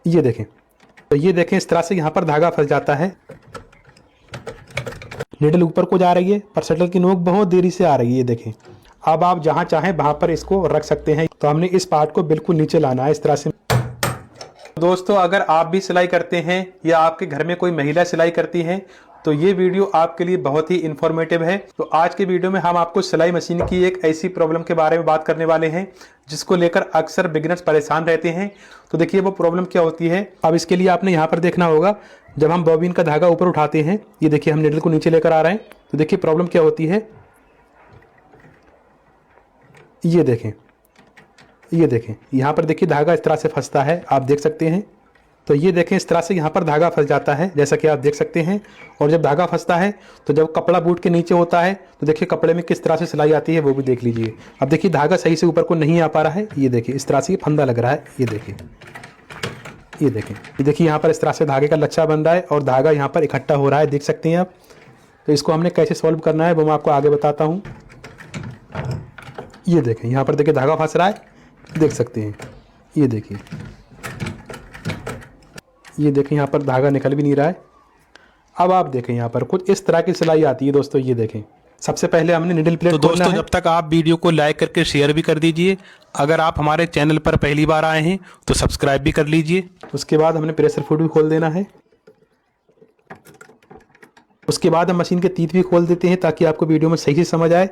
ये देखें, तो ये देखें इस तरह से यहाँ पर धागा फंस जाता है। निडल ऊपर को जा रही है पर शटल की नोक बहुत देरी से आ रही है। ये देखें, अब आप जहाँ चाहें वहाँ पर इसको रख सकते हैं। तो हमने इस पार्ट को बिल्कुल नीचे लाना है इस तरह से। दोस्तों, अगर आप भी सिलाई करते हैं या आपके घर में कोई महिला सिलाई करती हैं तो ये वीडियो आपके लिए बहुत ही इंफॉर्मेटिव है। तो आज के वीडियो में हम आपको सिलाई मशीन की एक ऐसी प्रॉब्लम के बारे में बात करने वाले हैं जिसको लेकर अक्सर बिगिनर्स परेशान रहते हैं। तो देखिए वो प्रॉब्लम क्या होती है। अब इसके लिए आपने यहाँ पर देखना होगा, जब हम बॉबिन का धागा ऊपर उठाते हैं, ये देखिए हम निडल को नीचे लेकर आ रहे हैं। तो देखिए प्रॉब्लम क्या होती है। ये देखें यहाँ पर देखिए धागा इस तरह से फंसता है, आप देख सकते हैं। तो ये देखें इस तरह से यहाँ पर धागा फंस जाता है जैसा कि आप देख सकते हैं। और जब धागा फंसता है तो जब कपड़ा बूट के नीचे होता है तो देखिए कपड़े में किस तरह से सिलाई आती है वो भी देख लीजिए। अब देखिए धागा सही से ऊपर को नहीं आ पा रहा है। ये देखिए इस तरह से फंदा लग रहा है। ये देखिए यहाँ पर इस तरह से धागे का लच्छा बन रहा है और धागा यहाँ पर इकट्ठा हो रहा है, देख सकते हैं आप। तो इसको हमने कैसे सॉल्व करना है वो मैं आपको आगे बताता हूँ। ये देखें यहाँ पर देखिए धागा फंस रहा है, देख सकते हैं। ये देखिए यहाँ पर धागा निकल भी नहीं रहा है। अब आप देखें यहाँ पर कुछ इस तरह की सिलाई आती है दोस्तों। ये देखें, सबसे पहले हमने निडल प्लेट खोलना है। तो दोस्तों, जब तक आप वीडियो को लाइक करके शेयर भी कर दीजिए। अगर आप हमारे चैनल पर पहली बार आए हैं तो सब्सक्राइब भी कर लीजिए। उसके बाद हमने प्रेशर फुट भी खोल देना है। उसके बाद हम मशीन के तीत भी खोल देते हैं ताकि आपको वीडियो में सही से समझ आए।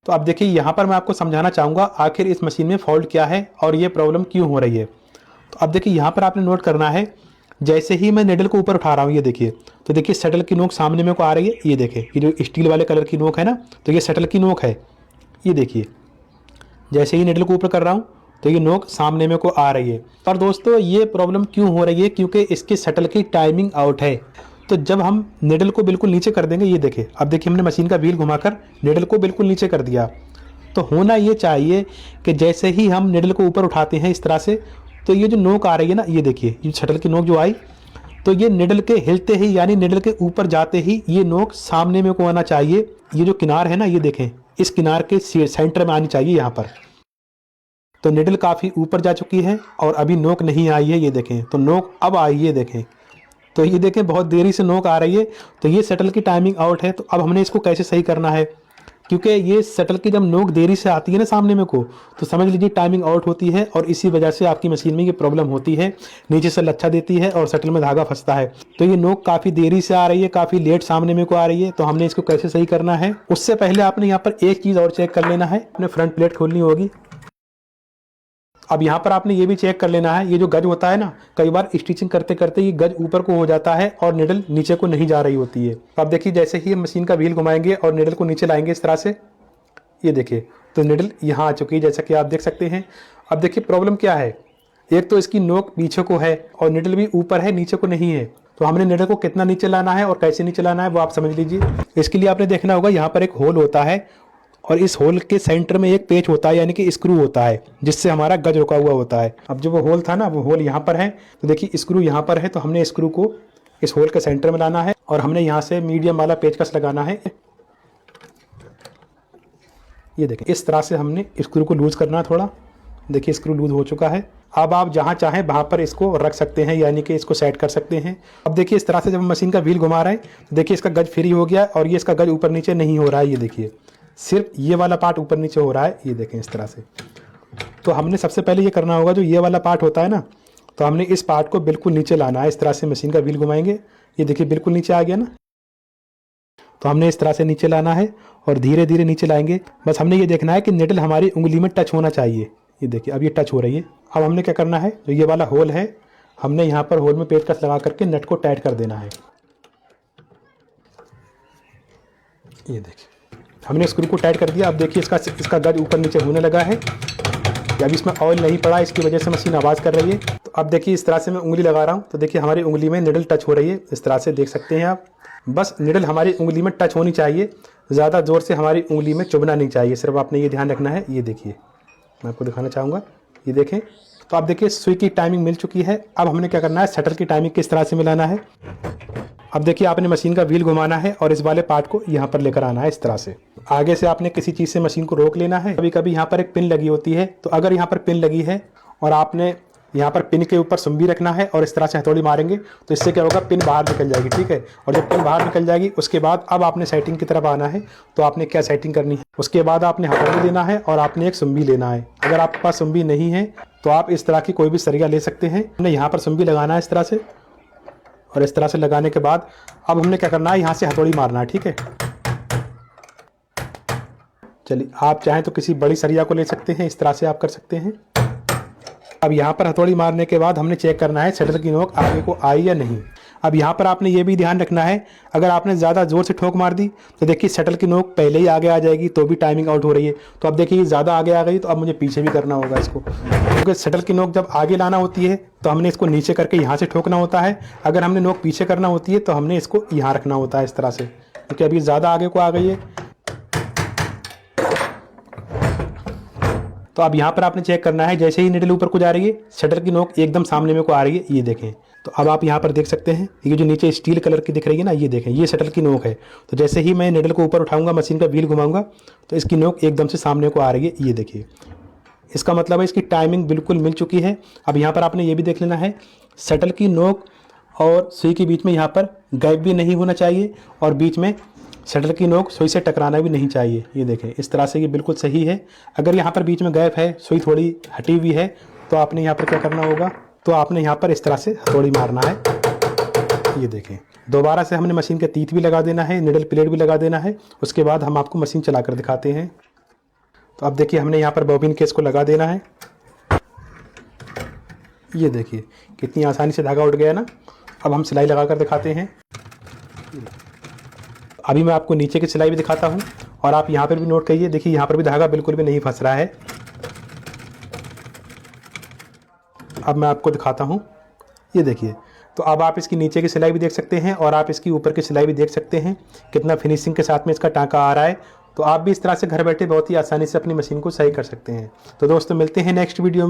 तो अब देखिए यहाँ पर मैं आपको समझाना चाहूँगा आखिर इस मशीन में फॉल्ट क्या है और ये प्रॉब्लम क्यों हो रही है। तो अब देखिए यहाँ पर आपने नोट करना है, जैसे ही मैं निडल को ऊपर उठा रहा हूँ, ये देखिए, तो देखिए शटल की नोक सामने में को आ रही है। ये देखिए ये जो स्टील वाले कलर की नोक है ना, तो ये शटल की नोक है। ये देखिए जैसे ही निडल को ऊपर कर रहा हूँ तो ये नोक सामने में को आ रही है। और दोस्तों ये प्रॉब्लम क्यों हो रही है, क्योंकि इसके शटल की टाइमिंग आउट है। तो जब हम निडल को बिल्कुल नीचे कर देंगे, ये देखिए अब देखिए हमने मशीन का व्हील घुमाकर निडल को बिल्कुल नीचे कर दिया। तो होना ये चाहिए कि जैसे ही हम निडल को ऊपर उठाते हैं इस तरह से, तो ये जो नोक आ रही है ना, ये देखिए ये शटल की नोक जो आई, तो ये निडल के हिलते ही यानी निडल के ऊपर जाते ही ये नोक सामने में को आना चाहिए। ये जो किनार है ना, ये देखें इस किनार के सेंटर में आनी चाहिए यहाँ पर। तो निडल काफ़ी ऊपर जा चुकी है और अभी नोक नहीं आई है। ये देखें तो नोक अब आई है, देखें। तो ये देखें बहुत देरी से नोक आ रही है। तो ये शटल की टाइमिंग आउट है। तो अब हमने इसको कैसे सही करना है, क्योंकि ये शटल की जब नोक देरी से आती है ना सामने में को, तो समझ लीजिए टाइमिंग आउट होती है और इसी वजह से आपकी मशीन में ये प्रॉब्लम होती है। नीचे से लच्छा देती है और शटल में धागा फंसता है। तो ये नोक काफ़ी देरी से आ रही है, काफ़ी लेट सामने में को आ रही है। तो हमने इसको कैसे सही करना है, उससे पहले आपने यहाँ पर एक चीज़ और चेक कर लेना है। अपने फ्रंट प्लेट खोलनी होगी। अब यहाँ पर आपने ये भी चेक कर लेना है, ये जो गज होता है ना, कई बार स्टिचिंग करते करते ये गज ऊपर को हो जाता है और निडल नीचे को नहीं जा रही होती है। अब देखिए जैसे ही मशीन का व्हील घुमाएंगे और निडल को नीचे लाएंगे इस तरह से, ये देखिए तो निडल यहाँ आ चुकी है जैसा कि आप देख सकते हैं। अब देखिए प्रॉब्लम क्या है, एक तो इसकी नोक पीछे को है और निडल भी ऊपर है, नीचे को नहीं है। तो हमने निडल को कितना नीचे लाना है और कैसे नीचे लाना है वो आप समझ लीजिए। इसके लिए आपने देखना होगा, यहाँ पर एक होल होता है और इस होल के सेंटर में एक पेच होता है यानी कि स्क्रू होता है जिससे हमारा गज रुका हुआ होता है। अब जो वो होल था ना, वो होल यहाँ पर है। तो देखिए स्क्रू यहाँ पर है, तो हमने स्क्रू को इस होल के सेंटर में लाना है और हमने यहाँ से मीडियम वाला पेचकस लगाना है। ये देखिए इस तरह से हमने स्क्रू को लूज करना है थोड़ा। देखिए स्क्रू लूज हो चुका है। अब आप जहाँ चाहें वहाँ पर इसको रख सकते हैं यानी कि इसको सेट कर सकते हैं। अब देखिए इस तरह से जब हम मशीन का व्हील घुमा रहे हैं तो देखिए इसका गज फ्री हो गया और ये इसका गज ऊपर नीचे नहीं हो रहा है। ये देखिए सिर्फ ये वाला पार्ट ऊपर नीचे हो रहा है। ये देखें इस तरह से। तो हमने सबसे पहले ये करना होगा, जो ये वाला पार्ट होता है ना, तो हमने इस पार्ट को बिल्कुल नीचे लाना है। इस तरह से मशीन का व्हील घुमाएंगे, ये देखिए बिल्कुल नीचे आ गया ना। तो हमने इस तरह से नीचे लाना है और धीरे धीरे नीचे लाएंगे। बस हमने ये देखना है कि निडल हमारी उंगली में टच होना चाहिए। ये देखिए अब ये टच हो रही है। अब हमने क्या करना है, जो ये वाला होल है, हमने यहाँ पर होल में पेचकस लगा करके नट को टाइट कर देना है। ये देखिए हमने स्क्रू को टाइट कर दिया। अब देखिए इसका गज ऊपर नीचे होने लगा है। जब इसमें ऑयल नहीं पड़ा, इसकी वजह से मशीन आवाज़ कर रही है। तो अब देखिए इस तरह से मैं उंगली लगा रहा हूँ, तो देखिए हमारी उंगली में निडल टच हो रही है। इस तरह से देख सकते हैं आप। बस निडल हमारी उंगली में टच होनी चाहिए, ज़्यादा ज़ोर से हमारी उंगली में चुभना नहीं चाहिए। सिर्फ आपने ये ध्यान रखना है। ये देखिए मैं आपको दिखाना चाहूँगा, ये देखें तो आप देखिए सुई की टाइमिंग मिल चुकी है। अब हमने क्या करना है, शटल की टाइमिंग किस तरह से मिलाना है। अब देखिए आपने मशीन का व्हील घुमाना है और इस वाले पार्ट को यहाँ पर लेकर आना है इस तरह से। आगे से आपने किसी चीज़ से मशीन को रोक लेना है। कभी कभी यहाँ पर एक पिन लगी होती है, तो अगर यहाँ पर पिन लगी है और आपने यहाँ पर पिन के ऊपर सुम्बी रखना है और इस तरह से हथौड़ी मारेंगे तो इससे क्या होगा, पिन बाहर निकल जाएगी। ठीक है, और जब पिन बाहर निकल जाएगी उसके बाद अब आपने सेटिंग की तरफ आना है। तो आपने क्या सेटिंग करनी है, उसके बाद आपने हथौड़ी लेना है और आपने एक सुम्बी लेना है। अगर आपके पास सुम्बी नहीं है तो आप इस तरह की कोई भी सरिया ले सकते हैं। हमने यहाँ पर सुम्बी लगाना है इस तरह से, और इस तरह से लगाने के बाद अब हमने क्या करना है, यहाँ से हथौड़ी मारना है। ठीक है, चलिए आप चाहें तो किसी बड़ी सरिया को ले सकते हैं, इस तरह से आप कर सकते हैं। अब यहाँ पर हथौड़ी मारने के बाद हमने चेक करना है शटल की नोक आगे को आई या नहीं। अब यहाँ पर आपने ये भी ध्यान रखना है, अगर आपने ज़्यादा ज़ोर से ठोक मार दी तो देखिए शटल की नोक पहले ही आगे आ जाएगी, तो भी टाइमिंग आउट हो रही है। तो अब देखिए ज़्यादा आगे आ गई तो अब मुझे पीछे भी करना होगा इसको, क्योंकि शटल की नोक जब आगे लाना होती है तो हमने इसको नीचे करके यहाँ से ठोकना होता है। अगर हमने नोक पीछे करना होती है तो हमने इसको यहाँ रखना होता है इस तरह से, क्योंकि अभी ज़्यादा आगे को आ गई है। तो अब यहाँ पर आपने चेक करना है, जैसे ही निडल ऊपर को जा रही है शटर की नोक एकदम सामने में को आ रही है, ये देखें। तो अब आप यहाँ पर देख सकते हैं ये जो नीचे स्टील कलर की दिख रही है ना, ये देखें, ये शटल की नोक है। तो जैसे ही मैं निडल को ऊपर उठाऊंगा, मशीन का व्हील घुमाऊंगा तो इसकी नोक एकदम से सामने को आ रही है, ये देखिए। इसका मतलब है इसकी टाइमिंग बिल्कुल मिल चुकी है। अब यहाँ पर आपने ये भी देख लेना है, शटल की नोक और सुई के बीच में यहाँ पर गैप भी नहीं होना चाहिए और बीच में शटल की नोक सुई से टकराना भी नहीं चाहिए। ये देखें इस तरह से, ये बिल्कुल सही है। अगर यहाँ पर बीच में गैप है, सुई थोड़ी हटी हुई है, तो आपने यहाँ पर क्या करना होगा, तो आपने यहाँ पर इस तरह से हथौड़ी मारना है। ये देखें, दोबारा से हमने मशीन के तीत भी लगा देना है, निडल प्लेट भी लगा देना है। उसके बाद हम आपको मशीन चला कर दिखाते हैं। तो अब देखिए हमने यहाँ पर बॉबिन केस को लगा देना है। ये देखिए कितनी आसानी से धागा उठ गया ना। अब हम सिलाई लगा कर दिखाते हैं। अभी मैं आपको नीचे की सिलाई भी दिखाता हूँ और आप यहाँ पर भी नोट करिए, देखिए यहाँ पर भी धागा बिल्कुल भी नहीं फंस रहा है। अब मैं आपको दिखाता हूँ, ये देखिए। तो अब आप इसकी नीचे की सिलाई भी देख सकते हैं और आप इसकी ऊपर की सिलाई भी देख सकते हैं, कितना फिनिशिंग के साथ में इसका टाँका आ रहा है। तो आप भी इस तरह से घर बैठे बहुत ही आसानी से अपनी मशीन को सही कर सकते हैं। तो दोस्तों मिलते हैं नेक्स्ट वीडियो में।